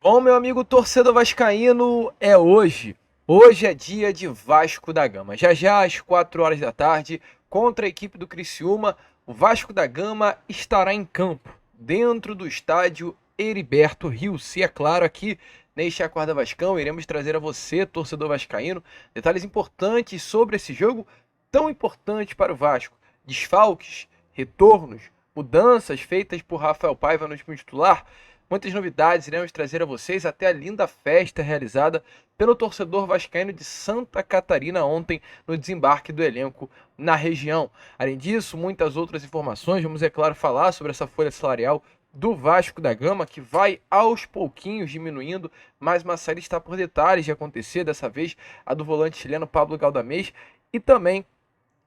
Bom, meu amigo torcedor vascaíno, é hoje. Hoje é dia de Vasco da Gama. Já já às 4 horas da tarde, contra a equipe do Criciúma, o Vasco da Gama estará em campo, dentro do estádio Heriberto Rios. E é claro, aqui neste Acorda Vascão, iremos trazer a você, torcedor vascaíno, detalhes importantes sobre esse jogo tão importante para o Vasco. Desfalques, retornos, mudanças feitas por Rafael Paiva no time titular. Muitas novidades iremos trazer a vocês, até a linda festa realizada pelo torcedor vascaíno de Santa Catarina ontem no desembarque do elenco na região. Além disso, muitas outras informações, vamos, é claro, falar sobre essa folha salarial do Vasco da Gama, que vai aos pouquinhos diminuindo, mas uma série está por detalhes de acontecer, dessa vez a do volante chileno Pablo Galdamez, e também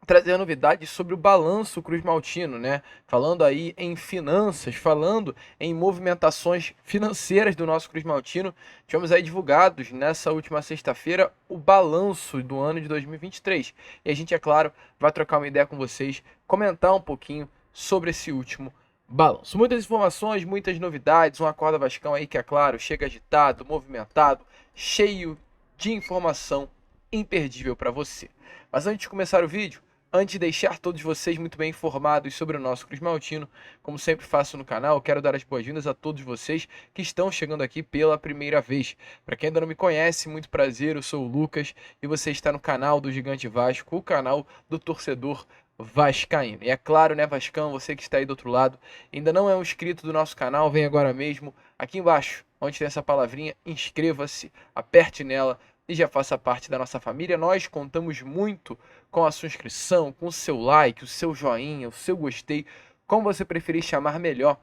trazer novidades sobre o balanço Cruz Maltino, né? Falando aí em finanças, falando em movimentações financeiras do nosso Cruz Maltino, tivemos aí divulgados nessa última sexta-feira o balanço do ano de 2023. E a gente, é claro, vai trocar uma ideia com vocês, comentar um pouquinho sobre esse último balanço. Muitas informações, muitas novidades, um Acorda Vascão aí que, é claro, chega agitado, movimentado, cheio de informação imperdível para você. Mas antes de começar o vídeo, antes de deixar todos vocês muito bem informados sobre o nosso Cruz Maltino, como sempre faço no canal, quero dar as boas-vindas a todos vocês que estão chegando aqui pela primeira vez. Para quem ainda não me conhece, muito prazer, eu sou o Lucas e você está no canal do Gigante Vasco, o canal do torcedor vascaíno. E é claro, né, Vascão, você que está aí do outro lado, ainda não é um inscrito do nosso canal, vem agora mesmo, aqui embaixo, onde tem essa palavrinha, inscreva-se, aperte nela, e já faça parte da nossa família. Nós contamos muito com a sua inscrição, com o seu like, o seu joinha, o seu gostei, como você preferir chamar melhor,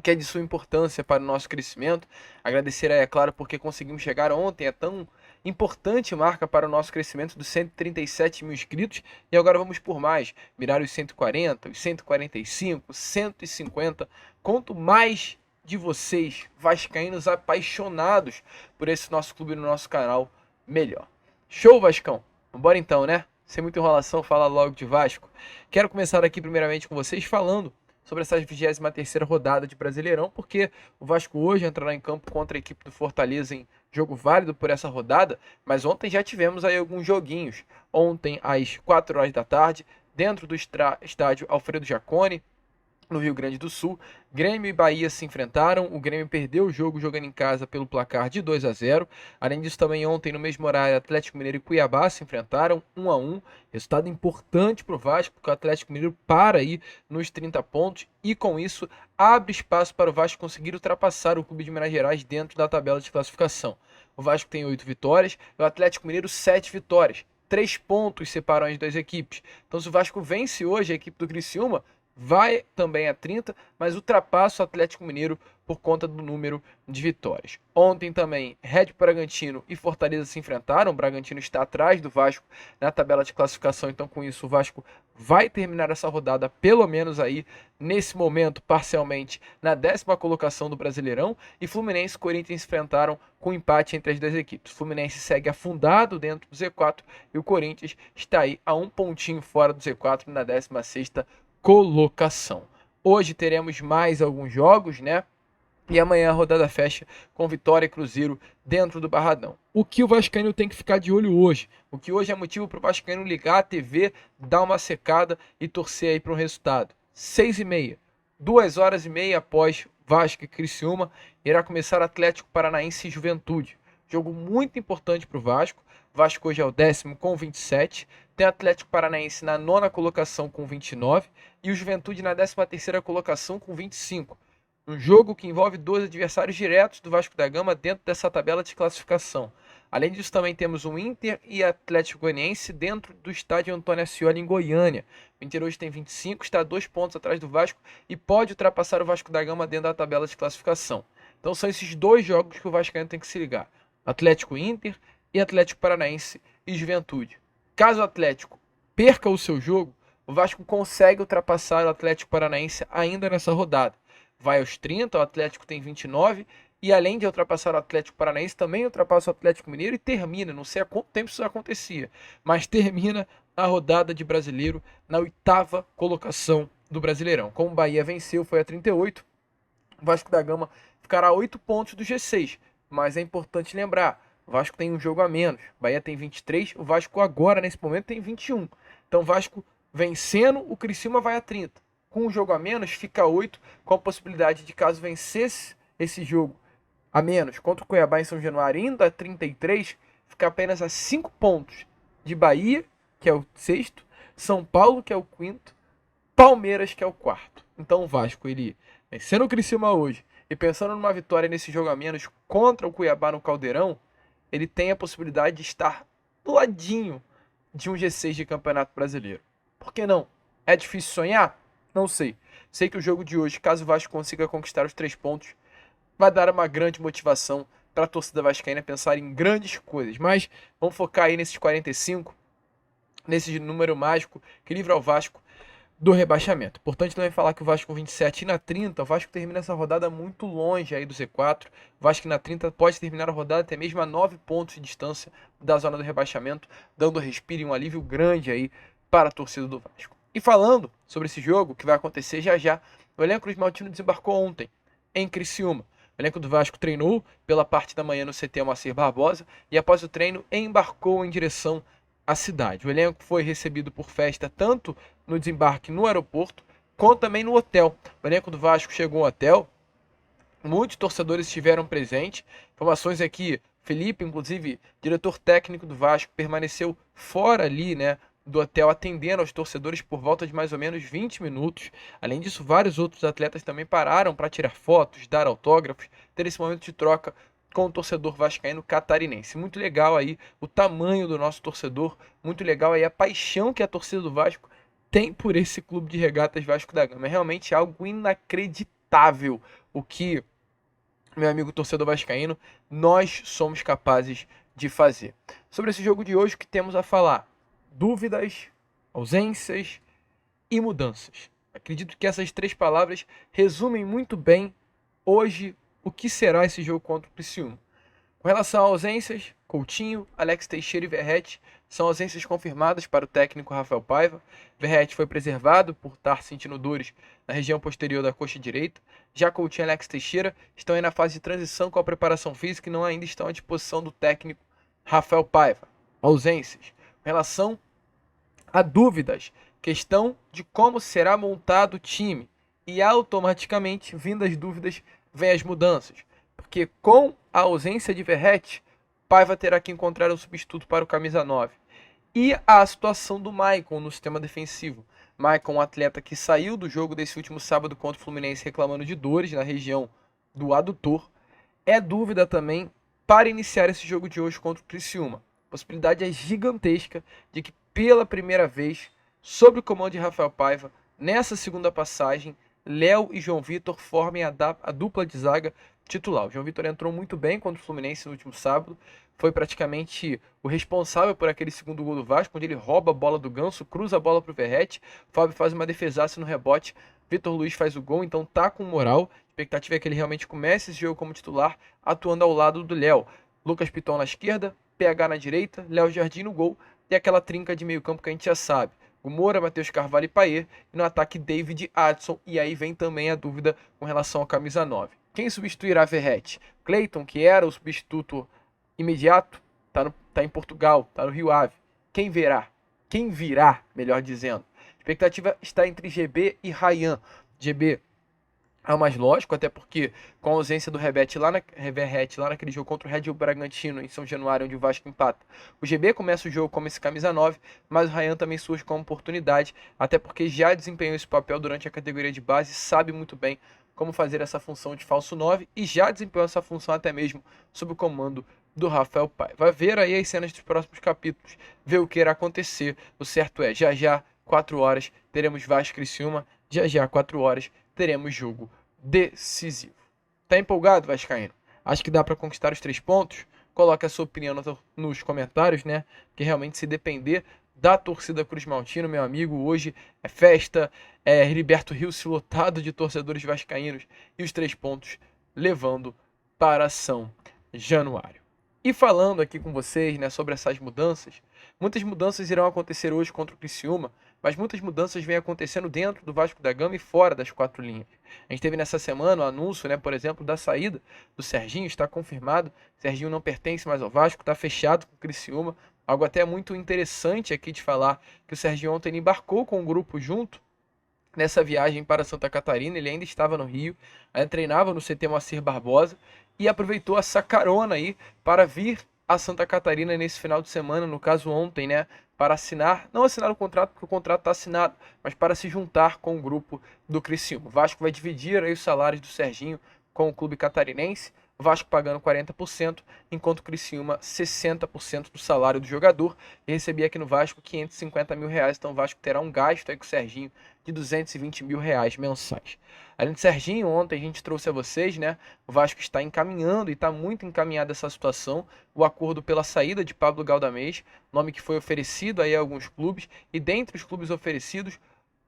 que é de sua importância para o nosso crescimento. Agradecer aí, é claro, porque conseguimos chegar ontem, é tão importante marca para o nosso crescimento dos 137 mil inscritos, e agora vamos por mais, mirar os 140, os 145, 150, quanto mais de vocês, vascaínos apaixonados por esse nosso clube no nosso canal, melhor. Show, Vascão? Vambora então, né? Sem muita enrolação, falar logo de Vasco. Quero começar aqui primeiramente com vocês falando sobre essa 23ª rodada de Brasileirão, porque o Vasco hoje entrará em campo contra a equipe do Fortaleza em jogo válido por essa rodada, mas ontem já tivemos aí alguns joguinhos. Ontem, às 4 horas da tarde, dentro do estádio Alfredo Jaconi, no Rio Grande do Sul, Grêmio e Bahia se enfrentaram. O Grêmio perdeu o jogo jogando em casa pelo placar de 2-0. Além disso, também ontem, no mesmo horário, Atlético Mineiro e Cuiabá se enfrentaram 1-1. Resultado importante para o Vasco, porque o Atlético Mineiro para aí nos 30 pontos e, com isso, abre espaço para o Vasco conseguir ultrapassar o Clube de Minas Gerais dentro da tabela de classificação. O Vasco tem 8 vitórias e o Atlético Mineiro 7 vitórias. 3 pontos separam as duas equipes. Então, se o Vasco vence hoje a equipe do Criciúma, vai também a 30, mas ultrapassa o Atlético Mineiro por conta do número de vitórias. Ontem também, Red Bragantino e Fortaleza se enfrentaram. O Bragantino está atrás do Vasco na tabela de classificação, então com isso o Vasco vai terminar essa rodada, pelo menos aí, nesse momento, parcialmente, na 10ª colocação do Brasileirão. E Fluminense e Corinthians se enfrentaram com empate entre as duas equipes. O Fluminense segue afundado dentro do Z4 e o Corinthians está aí a um pontinho fora do Z4 na 16ª colocação. Hoje teremos mais alguns jogos, né? E amanhã a rodada fecha com Vitória e Cruzeiro dentro do Barradão. O que o vascaíno tem que ficar de olho hoje? O que hoje é motivo para o vascaíno ligar a TV, dar uma secada e torcer aí para um resultado. 6h30, 2h30 após Vasco e Criciúma, irá começar Atlético Paranaense e Juventude. Jogo muito importante para o Vasco. Vasco hoje é o 10º com 27. Tem Atlético Paranaense na 9ª colocação com 29. E o Juventude na 13ª colocação com 25. Um jogo que envolve dois adversários diretos do Vasco da Gama dentro dessa tabela de classificação. Além disso, também temos o Inter e Atlético Goianiense dentro do estádio Antônio Ascioli, em Goiânia. O Inter hoje tem 25, está a 2 pontos atrás do Vasco e pode ultrapassar o Vasco da Gama dentro da tabela de classificação. Então são esses dois jogos que o vascaíno tem que se ligar. Atlético Inter e Atlético Paranaense e Juventude. Caso o Atlético perca o seu jogo, o Vasco consegue ultrapassar o Atlético Paranaense ainda nessa rodada. Vai aos 30, o Atlético tem 29, e além de ultrapassar o Atlético Paranaense, também ultrapassa o Atlético Mineiro e termina, não sei há quanto tempo isso acontecia, mas termina a rodada de Brasileiro na 8ª colocação do Brasileirão. Como o Bahia venceu, foi a 38, o Vasco da Gama ficará a 8 pontos do G6, mas é importante lembrar, o Vasco tem um jogo a menos, o Bahia tem 23, o Vasco agora, nesse momento, tem 21. Então o Vasco vencendo, o Criciúma vai a 30. Com um jogo a menos, fica a 8, com a possibilidade de, caso vencesse esse jogo a menos contra o Cuiabá em São Januário, indo a 33, fica apenas a 5 pontos de Bahia, que é o sexto, São Paulo, que é o quinto, Palmeiras, que é o quarto. Então o Vasco, ele vencendo o Criciúma hoje e pensando numa vitória nesse jogo a menos contra o Cuiabá no Caldeirão, ele tem a possibilidade de estar do ladinho de um G6 de Campeonato Brasileiro. Por que não? É difícil sonhar? Não sei. Sei que o jogo de hoje, caso o Vasco consiga conquistar os 3 pontos, vai dar uma grande motivação para a torcida vascaína pensar em grandes coisas. Mas vamos focar aí nesses 45, nesse número mágico que livra o Vasco do rebaixamento. Importante também falar que o Vasco com 27 e na 30, o Vasco termina essa rodada muito longe aí do Z4. O Vasco na 30 pode terminar a rodada até mesmo a 9 pontos de distância da zona do rebaixamento, dando respiro e um alívio grande aí para a torcida do Vasco. E falando sobre esse jogo que vai acontecer já já, o elenco cruzmaltino desembarcou ontem em Criciúma. O elenco do Vasco treinou pela parte da manhã no CT Moacir Barbosa e após o treino embarcou em direção à cidade. O elenco foi recebido por festa tanto no desembarque no aeroporto quanto também no hotel. O elenco do Vasco chegou ao hotel, muitos torcedores estiveram presentes. Informações aqui, Felipe, inclusive, diretor técnico do Vasco, permaneceu fora ali, né, do hotel atendendo aos torcedores por volta de mais ou menos 20 minutos. Além disso, vários outros atletas também pararam para tirar fotos, dar autógrafos, ter esse momento de troca com o torcedor vascaíno catarinense. Muito legal aí o tamanho do nosso torcedor, muito legal aí a paixão que a torcida do Vasco tem por esse clube de regatas Vasco da Gama. É realmente algo inacreditável o que, meu amigo torcedor vascaíno, nós somos capazes de fazer. Sobre esse jogo de hoje, o que temos a falar? Dúvidas, ausências e mudanças. Acredito que essas 3 palavras resumem muito bem hoje o que será esse jogo contra o Criciúma. Com relação a ausências, Coutinho, Alex Teixeira e Verratti são ausências confirmadas para o técnico Rafael Paiva. Verratti foi preservado por estar sentindo dores na região posterior da coxa direita. Já Coutinho e Alex Teixeira estão aí na fase de transição com a preparação física e não ainda estão à disposição do técnico Rafael Paiva. Ausências. Com relação a dúvidas, questão de como será montado o time. E automaticamente, vindo as dúvidas, vem as mudanças. Porque com a ausência de Verratti, Paiva terá que encontrar um substituto para o camisa 9. E a situação do Maicon no sistema defensivo. Maicon, um atleta que saiu do jogo desse último sábado contra o Fluminense reclamando de dores na região do adutor. É dúvida também para iniciar esse jogo de hoje contra o Criciúma. A possibilidade é gigantesca de que pela primeira vez, sob o comando de Rafael Paiva, nessa segunda passagem, Léo e João Vitor formem a dupla de zaga titular. O João Vitor entrou muito bem contra o Fluminense no último sábado, foi praticamente o responsável por aquele segundo gol do Vasco, onde ele rouba a bola do Ganso, cruza a bola para o Verratti, Fábio faz uma defesaça no rebote, Vitor Luiz faz o gol, então tá com moral. A expectativa é que ele realmente comece esse jogo como titular, atuando ao lado do Léo. Lucas Piton na esquerda, PH na direita, Léo Jardim no gol, e aquela trinca de meio campo que a gente já sabe. O Moura, Matheus Carvalho e Paier. E no ataque, David Adson. E aí vem também a dúvida com relação à camisa 9. Quem substituirá Verratti? Cleiton, que era o substituto imediato, tá em Portugal, tá no Rio Ave. Quem virá? Quem virá, melhor dizendo? A expectativa está entre GB e Ryan. GB é o mais lógico, até porque com a ausência do Verratti lá naquele jogo contra o Red Bull Bragantino em São Januário, onde o Vasco empata, o GB começa o jogo como esse camisa 9, mas o Ryan também surge como oportunidade, até porque já desempenhou esse papel durante a categoria de base, sabe muito bem como fazer essa função de falso 9 e já desempenhou essa função até mesmo sob o comando do Rafael Paiva. Vai ver aí as cenas dos próximos capítulos, ver o que irá acontecer. O certo é, já 4 horas teremos Vasco e Criciúma, já 4 horas teremos jogo decisivo. Tá empolgado, vascaíno? Acho que dá para conquistar os 3 pontos? Coloque a sua opinião nos comentários, né? Que realmente, se depender da torcida cruzmaltino, meu amigo, hoje é festa, é Heriberto Rios lotado de torcedores vascaínos e os 3 pontos levando para São Januário. E falando aqui com vocês, né, sobre essas mudanças, muitas mudanças irão acontecer hoje contra o Criciúma, mas muitas mudanças vêm acontecendo dentro do Vasco da Gama e fora das quatro linhas. A gente teve nessa semana o anúncio, né, por exemplo, da saída do Serginho, está confirmado. Serginho não pertence mais ao Vasco, está fechado com o Criciúma. Algo até muito interessante aqui de falar, que o Serginho ontem embarcou com o grupo junto nessa viagem para Santa Catarina. Ele ainda estava no Rio, ainda treinava no CT Moacir Barbosa e aproveitou essa carona aí para vir a Santa Catarina nesse final de semana, no caso ontem, né, para assinar, não assinar o contrato porque o contrato está assinado, mas para se juntar com o grupo do Criciúma. O Vasco vai dividir aí os salários do Serginho com o clube catarinense, o Vasco pagando 40%, enquanto o Criciúma 60% do salário do jogador. E recebia aqui no Vasco 550 mil reais, então o Vasco terá um gasto aí com o Serginho de 220 mil reais mensais. Além do Serginho, ontem a gente trouxe a vocês, né? O Vasco está encaminhando e está muito encaminhada essa situação, o acordo pela saída de Pablo Galdamez, nome que foi oferecido aí a alguns clubes, e dentre os clubes oferecidos,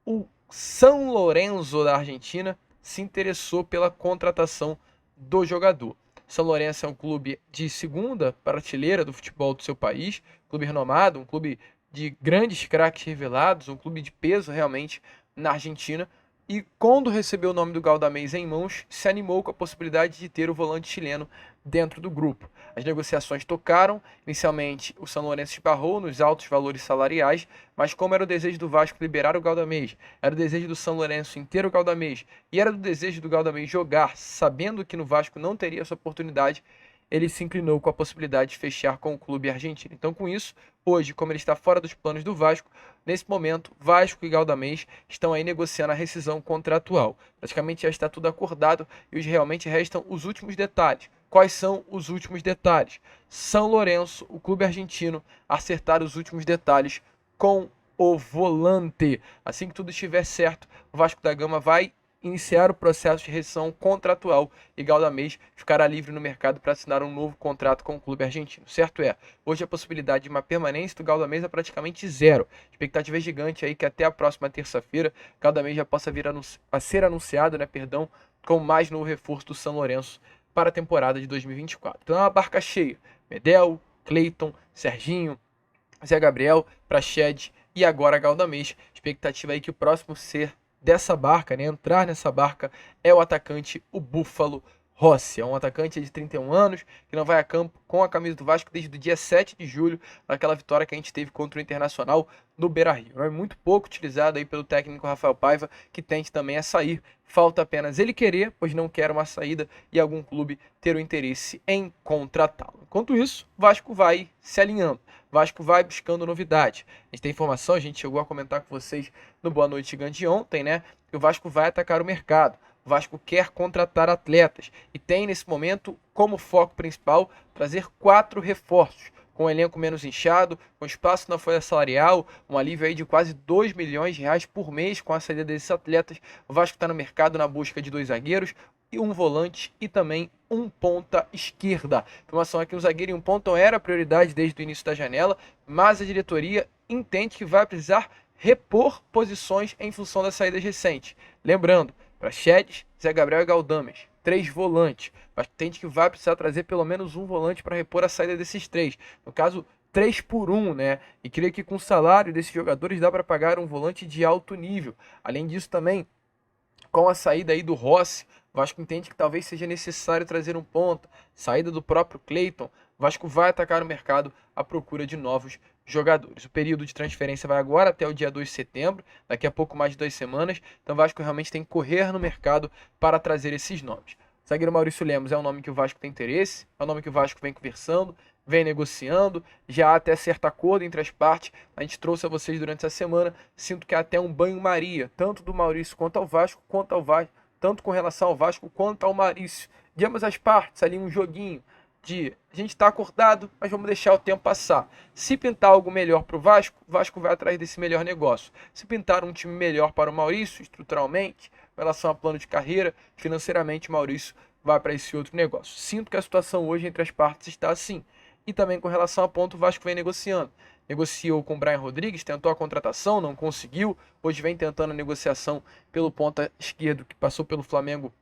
o São Lourenço da Argentina se interessou pela contratação do jogador. São Lourenço é um clube de segunda prateleira do futebol do seu país, clube renomado, um clube de grandes craques revelados, um clube de peso realmente na Argentina. E quando recebeu o nome do Galdamez em mãos, se animou com a possibilidade de ter o volante chileno dentro do grupo. As negociações tocaram, inicialmente o São Lourenço esbarrou nos altos valores salariais, mas como era o desejo do Vasco liberar o Galdamez, era o desejo do São Lourenço inteir o Galdamez, e era do desejo do Galdamez jogar, sabendo que no Vasco não teria essa oportunidade, ele se inclinou com a possibilidade de fechar com o clube argentino. Então, com isso, hoje, como ele está fora dos planos do Vasco, nesse momento, Vasco e Galdamez estão aí negociando a rescisão contratual. Praticamente já está tudo acordado e hoje realmente restam os últimos detalhes. Quais são os últimos detalhes? São Lourenço, o clube argentino, acertar os últimos detalhes com o volante. Assim que tudo estiver certo, o Vasco da Gama vai iniciar o processo de rescisão contratual e Galdamez ficará livre no mercado para assinar um novo contrato com o clube argentino. Certo é, hoje a possibilidade de uma permanência do Galdamez é praticamente zero. A expectativa é gigante aí que até a próxima terça-feira Galdamez já possa vir a ser anunciado, como mais novo reforço do São Lourenço para a temporada de 2024. Então é uma barca cheia. Medel, Cleiton, Serginho, Zé Gabriel, Praxedes e agora Galdamez. Expectativa aí que o próximo ser dessa barca, entrar nessa barca, é o atacante, o Búfalo Rossi. É um atacante de 31 anos, que não vai a campo com a camisa do Vasco desde o dia 7 de julho, naquela vitória que a gente teve contra o Internacional no Beira-Rio. É muito pouco utilizado aí pelo técnico Rafael Paiva, que tente também a sair. Falta apenas ele querer, pois não quer uma saída, e algum clube ter o interesse em contratá-lo. Enquanto isso, o Vasco vai se alinhando. Vasco vai buscando novidade. A gente tem informação, a gente chegou a comentar com vocês no Boa Noite Gigante ontem, que o Vasco vai atacar o mercado. O Vasco quer contratar atletas e tem nesse momento como foco principal trazer 4 reforços, com um elenco menos inchado, com espaço na folha salarial, um alívio aí de quase 2 milhões de reais por mês com a saída desses atletas. O Vasco está no mercado na busca de 2 zagueiros, e um volante e também um ponta esquerda. Informação é que um zagueiro e um ponta era a prioridade desde o início da janela, mas a diretoria entende que vai precisar repor posições em função das saídas recentes. Lembrando, Praxedes, Zé Gabriel e Galdamez, 3 volantes, mas entende que vai precisar trazer pelo menos um volante para repor a saída desses 3. No caso, 3 por 1, E creio que com o salário desses jogadores dá para pagar um volante de alto nível. Além disso também, com a saída aí do Rossi, o Vasco entende que talvez seja necessário trazer um ponta, saída do próprio Cleiton. O Vasco vai atacar o mercado à procura de novos jogadores. O período de transferência vai agora até o dia 2 de setembro, daqui a pouco mais de 2 semanas. Então o Vasco realmente tem que correr no mercado para trazer esses nomes. O zagueiro Maurício Lemos é um nome que o Vasco tem interesse, é um nome que o Vasco vem conversando, vem negociando, já há até certo acordo entre as partes. A gente trouxe a vocês durante essa semana. Sinto que há até um banho-maria, tanto do Maurício quanto ao Vasco, tanto com relação ao Vasco quanto ao Maurício. De ambas as partes, ali um joguinho de a gente está acordado, mas vamos deixar o tempo passar. Se pintar algo melhor para o Vasco vai atrás desse melhor negócio. Se pintar um time melhor para o Maurício, estruturalmente, em relação a plano de carreira, financeiramente, o Maurício vai para esse outro negócio. Sinto que a situação hoje entre as partes está assim. E também com relação a ponto, o Vasco vem negociando. Negociou com o Brian Rodrigues, tentou a contratação, não conseguiu. Hoje vem tentando a negociação pelo ponta esquerdo, que passou pelo Flamengo,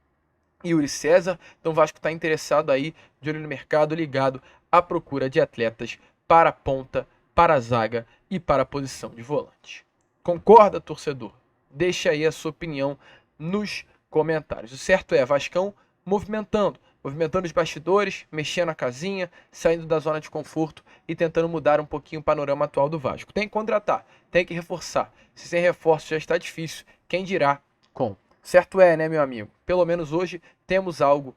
Yuri César. Então o Vasco está interessado aí, de olho no mercado, ligado à procura de atletas para a ponta, para a zaga e para a posição de volante. Concorda, torcedor? Deixa aí a sua opinião nos comentários. O certo é Vascão movimentando os bastidores, mexendo a casinha, saindo da zona de conforto e tentando mudar um pouquinho o panorama atual do Vasco. Tem que contratar, tem que reforçar. Se sem reforço já está difícil, quem dirá com? Certo é, né, meu amigo? Pelo menos hoje temos algo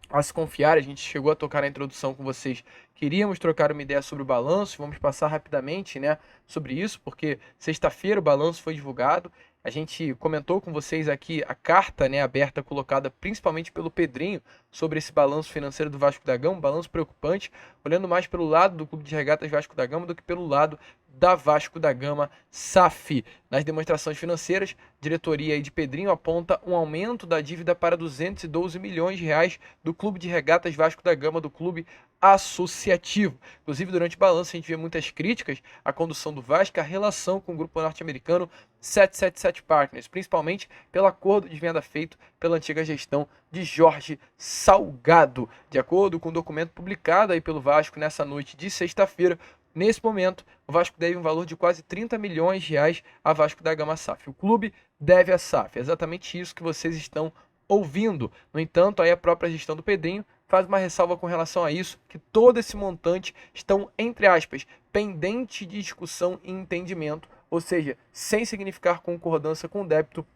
a se confiar. A gente chegou a tocar na introdução com vocês. Queríamos trocar uma ideia sobre o balanço, vamos passar rapidamente, né, sobre isso, porque sexta-feira o balanço foi divulgado. A gente comentou com vocês aqui a carta, né, aberta, colocada principalmente pelo Pedrinho sobre esse balanço financeiro do Vasco da Gama, um balanço preocupante, olhando mais pelo lado do Clube de Regatas Vasco da Gama do que pelo lado da Vasco da Gama SAF. Nas demonstrações financeiras, a diretoria aí de Pedrinho aponta um aumento da dívida para 212 milhões de reais do Clube de Regatas Vasco da Gama, do clube associativo. Inclusive, durante o balanço, a gente vê muitas críticas à condução do Vasco, à relação com o grupo norte-americano 777 Partners, principalmente pelo acordo de venda feito pela antiga gestão de Jorge Salgado. De acordo com o documento publicado aí pelo Vasco nessa noite de sexta-feira, nesse momento, o Vasco deve um valor de quase 30 milhões de reais a Vasco da Gama SAF. O clube deve a SAF. É exatamente isso que vocês estão ouvindo. No entanto, aí a própria gestão do Pedrinho faz uma ressalva com relação a isso, que todo esse montante estão, entre aspas, pendente de discussão e entendimento, ou seja, sem significar concordância com o débito,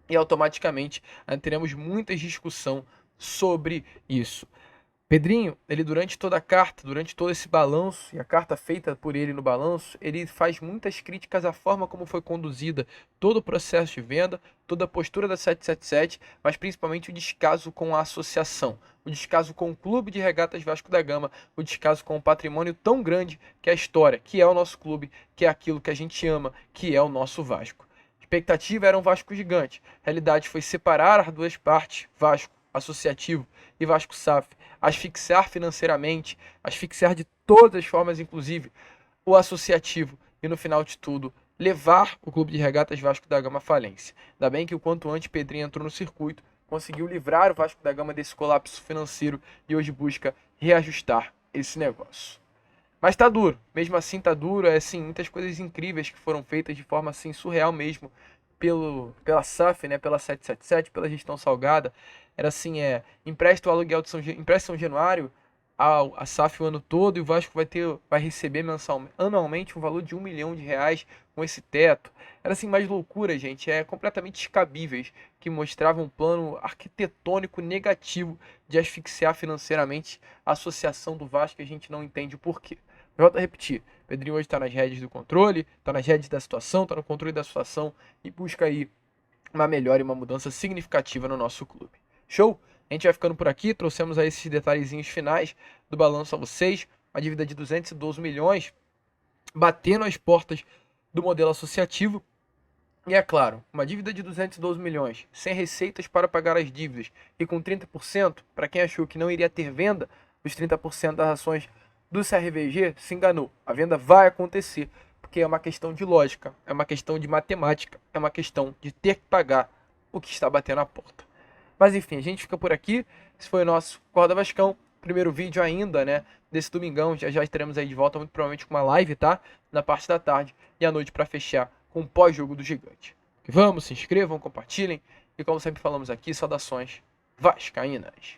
e automaticamente teremos muita discussão sobre isso. Pedrinho, ele durante toda a carta, durante todo esse balanço, e a carta feita por ele no balanço, ele faz muitas críticas à forma como foi conduzida todo o processo de venda, toda a postura da 777, mas principalmente o descaso com a associação, o descaso com o Clube de Regatas Vasco da Gama, o descaso com o patrimônio tão grande que é a história, que é o nosso clube, que é aquilo que a gente ama, que é o nosso Vasco. A expectativa era um Vasco gigante, a realidade foi separar as duas partes, Vasco associativo e Vasco SAF, asfixiar financeiramente, asfixiar de todas as formas, inclusive o associativo, e no final de tudo, levar o Clube de Regatas Vasco da Gama à falência. Ainda bem que o quanto antes Pedrinho entrou no circuito, conseguiu livrar o Vasco da Gama desse colapso financeiro e hoje busca reajustar esse negócio. Mas tá duro, mesmo assim tá duro, assim, muitas coisas incríveis que foram feitas de forma assim surreal mesmo, pela SAF, né, pela 777, pela gestão Salgada. Era assim, empresta o aluguel de empresta São Januário a SAF o ano todo, e o Vasco vai receber anualmente um valor de R$1 milhão com esse teto. Era assim, mais loucura, gente, completamente descabíveis, que mostravam um plano arquitetônico negativo de asfixiar financeiramente a associação do Vasco, e a gente não entende o porquê. Volto a repetir, Pedrinho hoje está nas rédeas do controle, está nas rédeas da situação, está no controle da situação e busca aí uma melhora e uma mudança significativa no nosso clube. Show? A gente vai ficando por aqui, trouxemos aí esses detalhezinhos finais do balanço a vocês, uma dívida de 212 milhões, batendo as portas do modelo associativo, e é claro, uma dívida de 212 milhões, sem receitas para pagar as dívidas e com 30%, para quem achou que não iria ter venda, os 30% das ações do CRVG, se enganou. A venda vai acontecer, porque é uma questão de lógica, é uma questão de matemática, é uma questão de ter que pagar o que está batendo a porta. Mas enfim, a gente fica por aqui. Esse foi o nosso Corda Vascão, primeiro vídeo ainda, né, desse domingão. Já estaremos aí de volta, muito provavelmente com uma live, tá? Na parte da tarde e à noite para fechar com o pós-jogo do Gigante. Que vamos, se inscrevam, compartilhem e como sempre falamos aqui, saudações vascaínas.